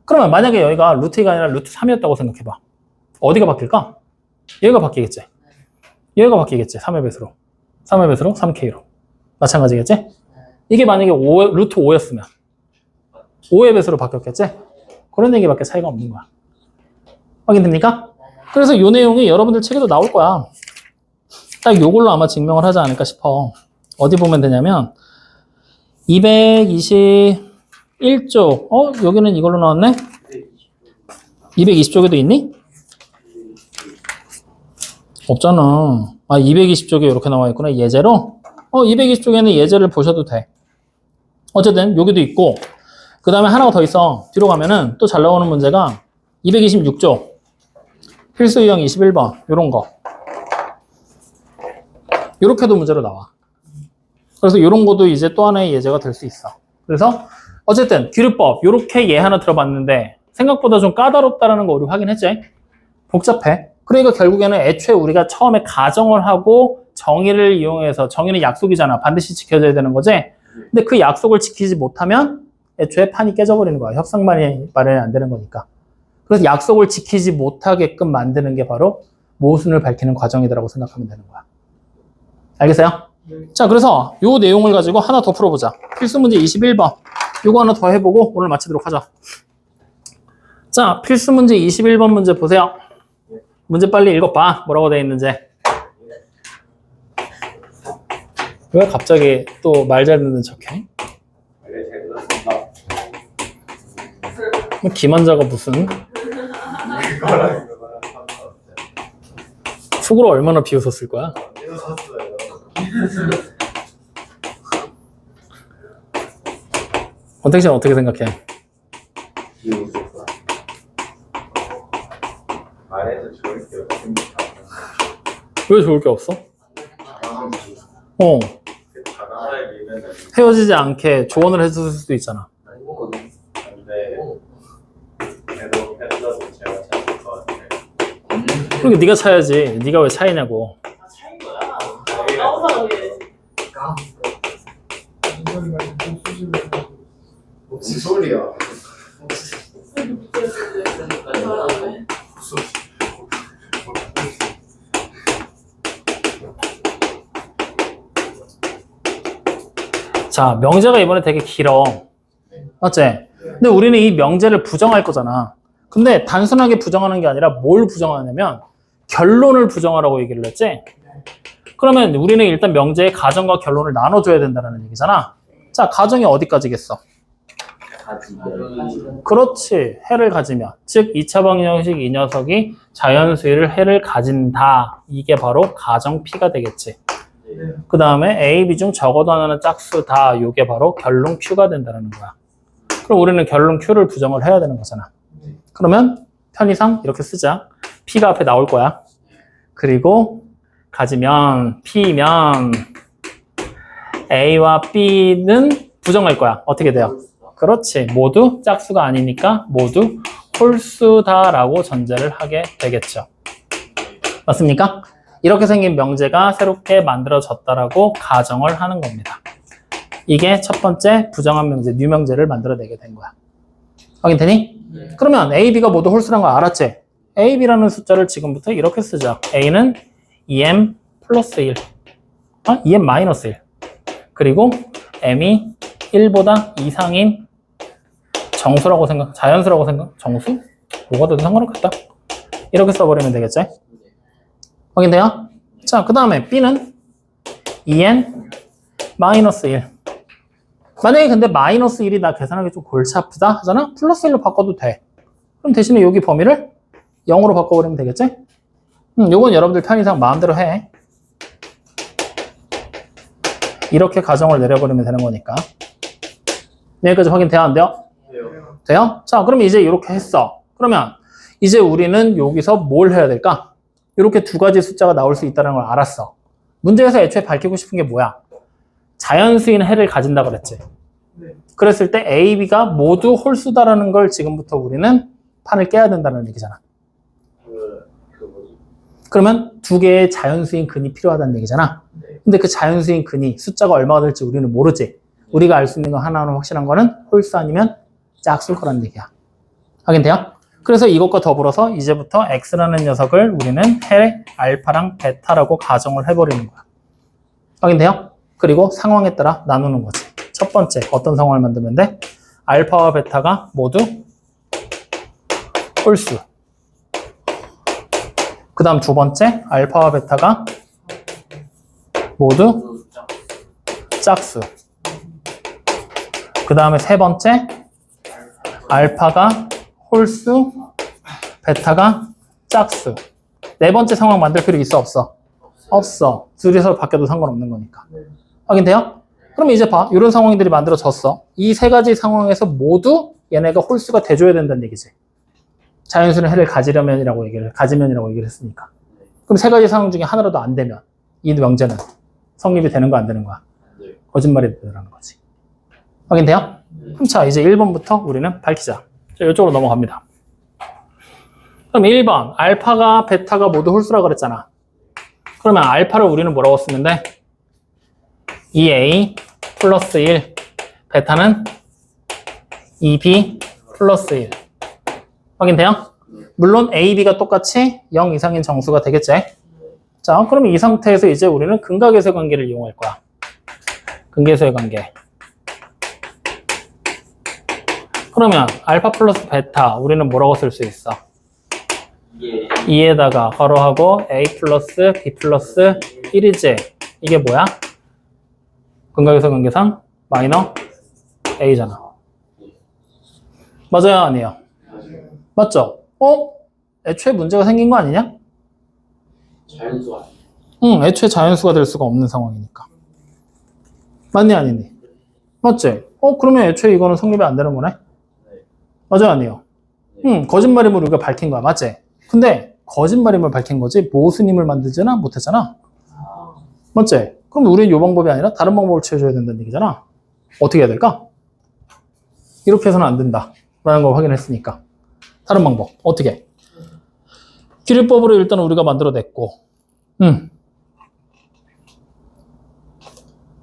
S1: 그러면 만약에 여기가 루트 2가 아니라 루트 3이었다고 생각해봐. 어디가 바뀔까? 여기가 바뀌겠지. 여기가 바뀌겠지. 3의 배수로. 3의 배수로 3K로. 마찬가지겠지? 이게 만약에 루트 5였으면 5의 배수로 바뀌었겠지? 그런 얘기밖에 차이가 없는 거야. 확인됩니까? 그래서 이 내용이 여러분들 책에도 나올 거야. 딱 요걸로 아마 증명을 하지 않을까 싶어. 어디 보면 되냐면 221쪽 여기는 이걸로 나왔네? 220쪽에도 있니? 없잖아. 220쪽에 이렇게 나와 있구나. 예제로? 220쪽에는 예제를 보셔도 돼. 어쨌든 여기도 있고 그 다음에 하나가 더 있어. 뒤로 가면은 또 잘 나오는 문제가 226쪽 필수 유형 21번 요런 거 요렇게도 문제로 나와. 그래서 요런 것도 이제 또 하나의 예제가 될 수 있어. 그래서 어쨌든 기류법 요렇게 예 하나 들어봤는데 생각보다 좀 까다롭다라는 거 우리 확인했지? 복잡해. 그러니까 결국에는 애초에 우리가 처음에 가정을 하고 정의를 이용해서 정의는 약속이잖아. 반드시 지켜져야 되는 거지? 근데 그 약속을 지키지 못하면 애초에 판이 깨져버리는 거야. 협상 마련이 안 되는 거니까. 그래서 약속을 지키지 못하게끔 만드는 게 바로 모순을 밝히는 과정이라고 생각하면 되는 거야. 알겠어요? 자, 그래서 요 내용을 가지고 하나 더 풀어보자. 필수 문제 21번. 요거 하나 더 해보고 오늘 마치도록 하자. 자, 필수 문제 21번 문제 보세요. 문제 빨리 읽어봐. 뭐라고 되어 있는지. 왜 갑자기 또 말 잘 듣는 척해? 김한자가 무슨? 속으로 얼마나 비웃었을 거야? 권택신 어떻게 생각해?
S3: 말해도 좋을 게 없습니다.
S1: 왜 좋을 게 없어?
S3: 자랑을
S1: 헤어지지 않게 조언을 해줄 수도 있잖아.
S3: 근데 그래도 제가 찾을 것 같아요.
S1: 그러니까 네가 차야지. 네가 왜 차이냐고.
S4: 차인 거야. 나오사는 게.
S3: 무슨 소리야?
S1: 자, 명제가 이번에 되게 길어. 맞지? 근데 우리는 이 명제를 부정할 거잖아. 근데 단순하게 부정하는 게 아니라 뭘 부정하냐면 결론을 부정하라고 얘기를 했지? 그러면 우리는 일단 명제의 가정과 결론을 나눠줘야 된다는 얘기잖아. 자, 가정이 어디까지겠어? 그렇지. 해를 가지면. 즉 2차 방정식 이 녀석이 자연수의 해를 가진다. 이게 바로 가정 P가 되겠지. 그 다음에 A, B 중 적어도 하나는 짝수다. 이게 바로 결론 Q가 된다는 거야. 그럼 우리는 결론 Q를 부정을 해야 되는 거잖아. 그러면 편의상 이렇게 쓰자. P가 앞에 나올 거야. 그리고 가지면 P면 A와 B는 부정할 거야. 어떻게 돼요? 그렇지. 모두 짝수가 아니니까 모두 홀수다라고 전제를 하게 되겠죠. 맞습니까? 이렇게 생긴 명제가 새롭게 만들어졌다라고 가정을 하는 겁니다. 이게 첫 번째 부정한 명제, 뉴명제를 만들어내게 된 거야. 확인되니? 그러면 A, B가 모두 홀수란 거 알았지? A, B라는 숫자를 지금부터 이렇게 쓰자. A는 2M 플러스 1, 2M 마이너스 1. 그리고 M이 1보다 이상인 정수라고 생각, 자연수라고 생각, 정수? 뭐가 돼도 상관없겠다. 이렇게 써버리면 되겠지? 확인돼요? 자, 그 다음에 B는 2n 마이너스 1. 만약에 근데 마이너스 1이 나 계산하기 좀 골치 아프다 하잖아? 플러스 1로 바꿔도 돼. 그럼 대신에 여기 범위를 0으로 바꿔버리면 되겠지? 요건 여러분들 편의상 마음대로 해. 이렇게 가정을 내려버리면 되는 거니까. 여기까지 확인돼야 안 돼요? 돼요? 자, 그럼 이제 이렇게 했어. 그러면 이제 우리는 여기서 뭘 해야 될까? 이렇게 두 가지 숫자가 나올 수 있다는 걸 알았어. 문제에서 애초에 밝히고 싶은 게 뭐야? 자연수인 해를 가진다 그랬지. 그랬을 때 A, B가 모두 홀수다라는 걸 지금부터 우리는 판을 깨야 된다는 얘기잖아. 그러면 두 개의 자연수인 근이 필요하다는 얘기잖아. 근데 그 자연수인 근이 숫자가 얼마가 될지 우리는 모르지. 우리가 알 수 있는 거 하나는 확실한 거는 홀수 아니면 짝수일 거라는 얘기야. 확인돼요? 그래서 이것과 더불어서 이제부터 X라는 녀석을 우리는 해, 알파랑 베타라고 가정을 해버리는 거야. 확인돼요? 그리고 상황에 따라 나누는 거지. 첫 번째, 어떤 상황을 만들면 돼? 알파와 베타가 모두 홀수. 그 다음 두 번째, 알파와 베타가 모두 짝수. 그 다음에 세 번째, 알파가 홀수, 베타가 짝수. 네 번째 상황 만들 필요 있어, 없어? 없어. 둘이서 바뀌어도 상관없는 거니까. 확인돼요? 그럼 이제 봐. 이런 상황들이 만들어졌어. 이 세 가지 상황에서 모두 얘네가 홀수가 돼줘야 된다는 얘기지. 자연수는 해를 가지면이라고 얘기를 했으니까. 그럼 세 가지 상황 중에 하나라도 안 되면 이 명제는 성립이 되는 거 안 되는 거야? 거짓말이 되라는 거지. 확인돼요? 그럼 자, 이제 1번부터 우리는 밝히자. 자, 이쪽으로 넘어갑니다. 그럼 1번, 알파가 베타가 모두 홀수라고 그랬잖아. 그러면 알파를 우리는 뭐라고 쓰면 돼? 2a 플러스 1, 베타는 2b 플러스 1. 확인돼요? 물론 a, b가 똑같이 0 이상인 정수가 되겠지? 자, 그럼 이 상태에서 이제 우리는 근각에서의 관계를 이용할 거야. 근계수의 관계. 그러면 알파 플러스 베타 우리는 뭐라고 쓸 수 있어? 2에다가 괄호하고 a 플러스 b 플러스 1이지. 이게 뭐야? 근각에서 관계상 마이너 a잖아. 맞아요? 아니에요? 맞죠? 애초에 문제가 생긴 거 아니냐?
S2: 자연수가
S1: 응, 애초에 자연수가 될 수가 없는 상황이니까. 맞니 아니니? 맞지? 그러면 애초에 이거는 성립이 안 되는 거네? 맞아요? 아니에요? 응, 거짓말임을 우리가 밝힌 거야. 맞지? 근데 거짓말임을 밝힌 거지 모순임을 만들지는 못했잖아. 맞지? 그럼 우리는 이 방법이 아니라 다른 방법을 취해줘야 된다는 얘기잖아. 어떻게 해야 될까? 이렇게 해서는 안 된다 라는 걸 확인했으니까 다른 방법 어떻게? 기류법으로 일단 우리가 만들어냈고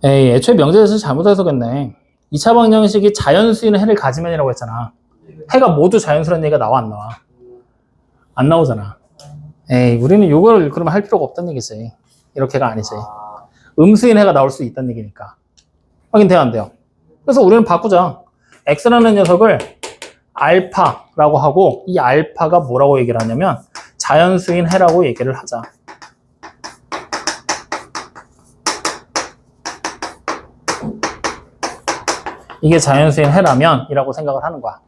S1: 에이, 애초에 명제에서 잘못해서겠네. 2차 방정식이 자연수인 해를 가지면이라고 했잖아. 해가 모두 자연수라는 얘기가 나와 안 나와? 안 나오잖아. 에이, 우리는 이걸 그러면 할 필요가 없다는 얘기지. 이렇게가 아니지. 음수인 해가 나올 수 있다는 얘기니까. 확인돼야 안 돼요? 그래서 우리는 바꾸자. X라는 녀석을 알파라고 하고 이 알파가 뭐라고 얘기를 하냐면 자연수인 해라고 얘기를 하자. 이게 자연수인 해라면 이라고 생각을 하는 거야.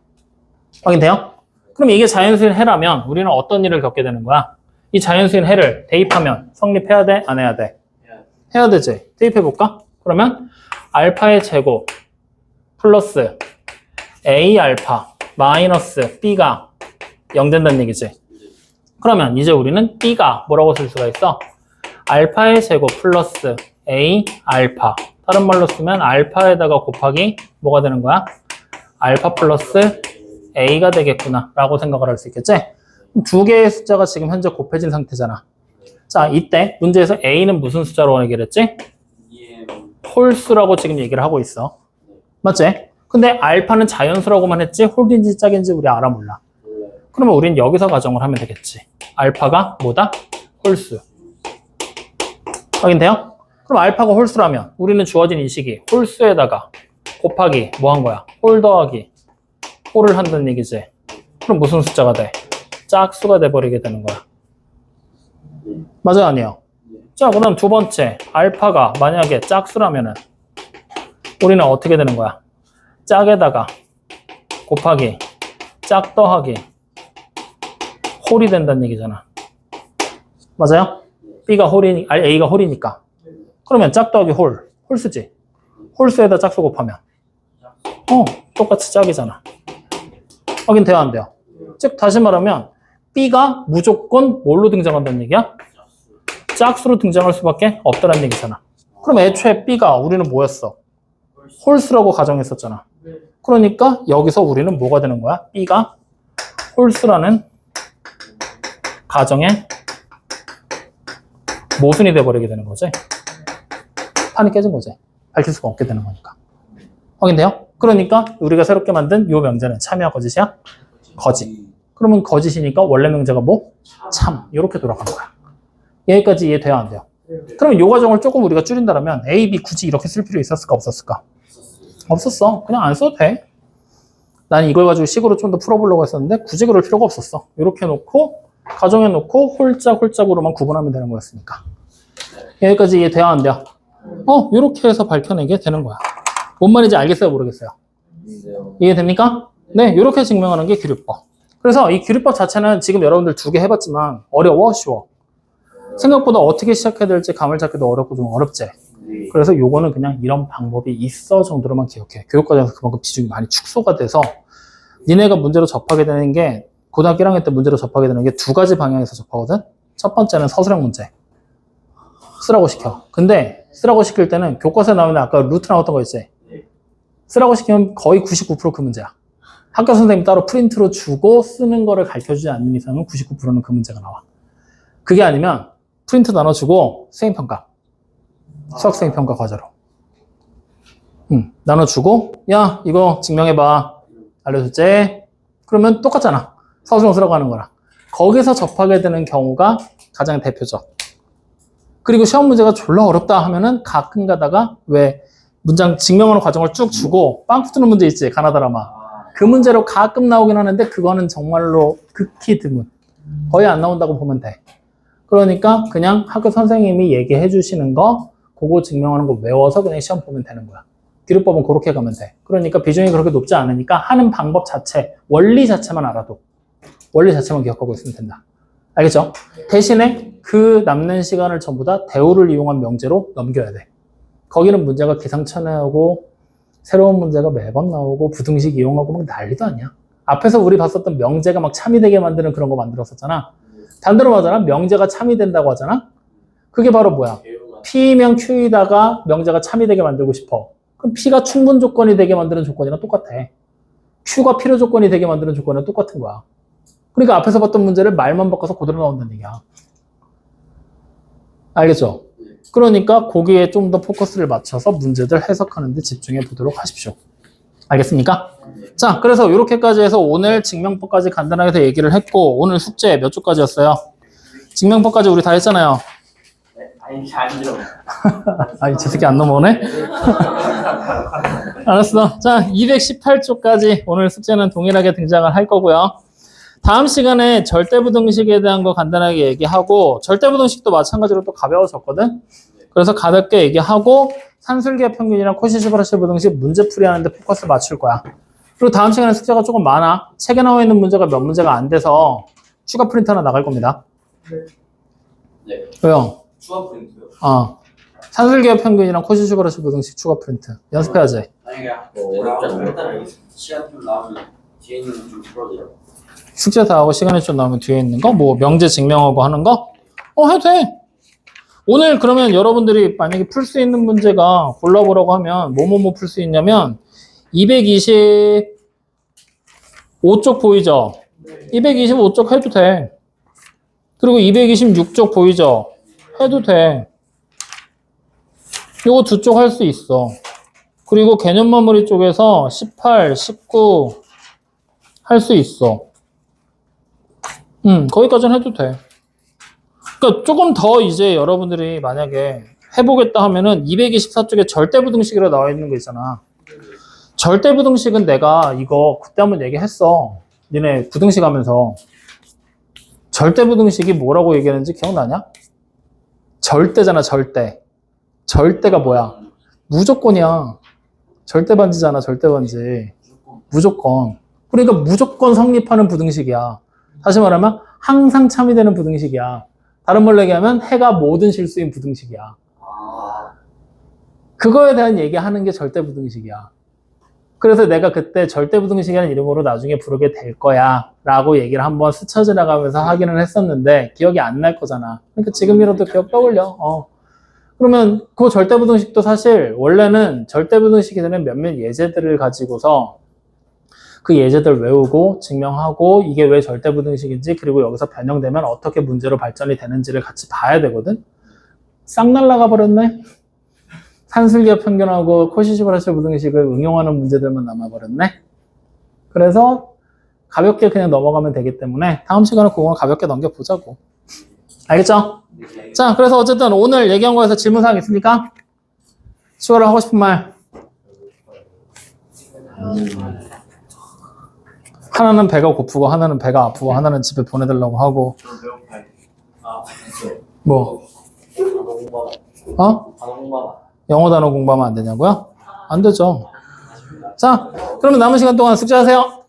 S1: 확인돼요? 그럼 이게 자연수인 해라면 우리는 어떤 일을 겪게 되는 거야? 이 자연수인 해를 대입하면 성립해야 돼? 안 해야 돼? 해야 되지. 대입해볼까? 그러면 알파의 제곱 플러스 a 알파 마이너스 b가 0 된다는 얘기지. 그러면 이제 우리는 b가 뭐라고 쓸 수가 있어? 알파의 제곱 플러스 a 알파. 다른 말로 쓰면 알파에다가 곱하기 뭐가 되는 거야? 알파 플러스 a가 되겠구나 라고 생각을 할 수 있겠지? 두 개의 숫자가 지금 현재 곱해진 상태잖아. 자, 이때 문제에서 a는 무슨 숫자로 얘기를 했지? 홀수라고 지금 얘기를 하고 있어. 맞지? 근데 알파는 자연수라고만 했지 홀인지 짝인지 우리 알아 몰라. 그러면 우린 여기서 가정을 하면 되겠지. 알파가 뭐다? 홀수. 확인돼요? 그럼 알파가 홀수라면 우리는 주어진 이 식이 홀수에다가 곱하기 뭐 한 거야? 홀 더하기 홀을 한다는 얘기지. 그럼 무슨 숫자가 돼? 짝수가 돼버리게 되는 거야. 맞아요, 아니에요? 자, 그 다음 두 번째. 알파가 만약에 짝수라면은 우리는 어떻게 되는 거야? 짝에다가 곱하기, 짝 더하기, 홀이 된다는 얘기잖아. 맞아요? B가 홀이니, 아니 A가 홀이니까. 그러면 짝 더하기 홀수지. 홀수에다 짝수 곱하면 똑같이 짝이잖아. 확인돼요, 안 돼요? 즉 다시 말하면 B가 무조건 뭘로 등장한다는 얘기야? 짝수로 등장할 수밖에 없다는 얘기잖아. 그럼 애초에 B가 우리는 뭐였어? 홀수라고 가정했었잖아. 그러니까 여기서 우리는 뭐가 되는 거야? B가 홀수라는 가정의 모순이 돼버리게 되는 거지. 판이 깨진 거지. 밝힐 수가 없게 되는 거니까. 확인돼요? 그러니까 우리가 새롭게 만든 이 명제는 참이야 거짓이야? 거짓. 그러면 거짓이니까 원래 명제가 뭐? 참. 이렇게 돌아가는 거야. 여기까지 이해돼요? 안 돼요? 그러면 이 과정을 조금 우리가 줄인다면 A, B 굳이 이렇게 쓸 필요 있었을까? 없었을까? 없었어. 그냥 안 써도 돼. 난 이걸 가지고 식으로 좀 더 풀어보려고 했었는데 굳이 그럴 필요가 없었어. 이렇게 놓고 가정해 놓고 홀짝으로만 구분하면 되는 거였으니까. 여기까지 이해돼요? 안 돼요? 이렇게 해서 밝혀내게 되는 거야. 뭔 말인지 알겠어요? 모르겠어요? 이해됩니까? 네, 이렇게 증명하는 게 기류법. 그래서 이 기류법 자체는 지금 여러분들 2개 해봤지만 어려워? 쉬워? 생각보다 어떻게 시작해야 될지 감을 잡기도 어렵고 좀 어렵지? 그래서 요거는 그냥 이런 방법이 있어 정도로만 기억해. 교육과정에서 그만큼 비중이 많이 축소가 돼서 니네가 문제로 접하게 되는 게 고등학교 1학년 때 문제로 접하게 되는 게 2가지 방향에서 접하거든? 첫 번째는 서술형 문제. 쓰라고 시켜. 근데 쓰라고 시킬 때는 교과서에 나오는 아까 루트 나왔던 거 있지? 쓰라고 시키면 거의 99% 그 문제야. 학교 선생님이 따로 프린트로 주고 쓰는 거를 가르쳐주지 않는 이상은 99%는 그 문제가 나와. 그게 아니면 프린트 나눠주고 수행평가. 수학수행평가 과제로. 나눠주고 야 이거 증명해봐. 알려줬지? 그러면 똑같잖아. 서술형 쓰라고 하는 거랑. 거기서 접하게 되는 경우가 가장 대표적. 그리고 시험 문제가 졸라 어렵다 하면은 가끔 가다가 왜 문장 증명하는 과정을 쭉 주고 빵 붙는 문제 있지? 가나다라마. 그 문제로 가끔 나오긴 하는데 그거는 정말로 극히 드문. 거의 안 나온다고 보면 돼. 그러니까 그냥 학교 선생님이 얘기해 주시는 거 그거 증명하는 거 외워서 그냥 시험 보면 되는 거야. 기류법은 그렇게 가면 돼. 그러니까 비중이 그렇게 높지 않으니까 하는 방법 자체, 원리 자체만 알아도 원리 자체만 기억하고 있으면 된다. 알겠죠? 대신에 그 남는 시간을 전부 다 대우를 이용한 명제로 넘겨야 돼. 거기는 문제가 기상천외하고 새로운 문제가 매번 나오고 부등식 이용하고 막 난리도 아니야. 앞에서 우리 봤었던 명제가 막 참이 되게 만드는 그런 거 만들었었잖아. 반대로 하잖아. 명제가 참이 된다고 하잖아. 그게 바로 뭐야? P면 Q이다가 명제가 참이 되게 만들고 싶어. 그럼 P가 충분 조건이 되게 만드는 조건이랑 똑같아. Q가 필요 조건이 되게 만드는 조건이랑 똑같은 거야. 그러니까 앞에서 봤던 문제를 말만 바꿔서 그대로 나온다는 얘기야. 알겠죠? 그러니까 거기에 좀 더 포커스를 맞춰서 문제들 해석하는 데 집중해 보도록 하십시오. 알겠습니까? 자, 그래서 이렇게까지 해서 오늘 증명법까지 간단하게 다 얘기를 했고 오늘 숙제 몇 조까지였어요? 증명법까지 우리 다 했잖아요.
S2: 아니 잘 들어.
S1: 아니, 저 새끼 안 넘어오네? 알았어. 자, 218조까지 오늘 숙제는 동일하게 등장을 할 거고요. 다음 시간에 절대부등식에 대한 거 간단하게 얘기하고 절대부등식도 마찬가지로 또 가벼워졌거든? 그래서 가볍게 얘기하고 산술기하 평균이랑 코시시브라시 부등식 문제 풀이하는데 포커스 맞출 거야. 그리고 다음 시간에 숙제가 조금 많아. 책에 나와 있는 문제가 몇 문제가 안 돼서 추가 프린트 하나 나갈 겁니다.
S2: 네.
S1: 왜요?
S2: 추가 프린트요?
S1: 산술기하 평균이랑 코시시브라시 부등식 추가 프린트 연습해야지.
S2: 아니 그냥 일단 시간 좀 나오면 뒤에 있는 좀 풀어줘요.
S1: 숙제 다 하고 시간이 좀 나오면 뒤에 있는 거, 뭐 명제 증명하고 하는 거, 해도 돼. 오늘 그러면 여러분들이 만약에 풀 수 있는 문제가 골라보라고 하면 뭐뭐 풀 수 있냐면 225쪽 보이죠? 225쪽 해도 돼. 그리고 226쪽 보이죠? 해도 돼. 요거 두 쪽 할 수 있어. 그리고 개념 마무리 쪽에서 18, 19 할 수 있어. 거기까지는 해도 돼. 그러니까 조금 더 이제 여러분들이 만약에 해보겠다 하면은 224쪽에 절대부등식이라 나와 있는 거 있잖아. 절대부등식은 내가 이거 그때 한번 얘기했어. 니네 부등식 하면서. 절대부등식이 뭐라고 얘기하는지 기억나냐? 절대잖아, 절대. 절대가 뭐야? 무조건이야. 절대반지잖아, 절대반지. 무조건. 그러니까 무조건 성립하는 부등식이야. 다시 말하면 항상 참이되는 부등식이야. 다른 말로 얘기하면 해가 모든 실수인 부등식이야. 그거에 대한 얘기하는 게 절대부등식이야. 그래서 내가 그때 절대부등식이라는 이름으로 나중에 부르게 될 거야 라고 얘기를 한번 스쳐 지나가면서 확인을 했었는데 기억이 안 날 거잖아. 그러니까 지금이라도 기억 떠올려. 그러면 그 절대부등식도 사실 원래는 절대부등식에는 몇몇 예제들을 가지고서 그 예제들 외우고 증명하고 이게 왜 절대부등식인지 그리고 여기서 변형되면 어떻게 문제로 발전이 되는지를 같이 봐야 되거든. 싹 날라가 버렸네. 산술기와 편견하고 코시시브라시 부등식을 응용하는 문제들만 남아버렸네. 그래서 가볍게 그냥 넘어가면 되기 때문에 다음 시간에 그거는 가볍게 넘겨보자고. 알겠죠? 자, 그래서 어쨌든 오늘 얘기한 거에서 질문사항 있습니까? 추가로 하고 싶은 말. 하나는 배가 고프고 하나는 배가 아프고 하나는 집에 보내달라고 하고. 뭐? 영어 단어 공부하면 안 되냐고요? 안 되죠. 자, 그러면 남은 시간 동안 숙제하세요.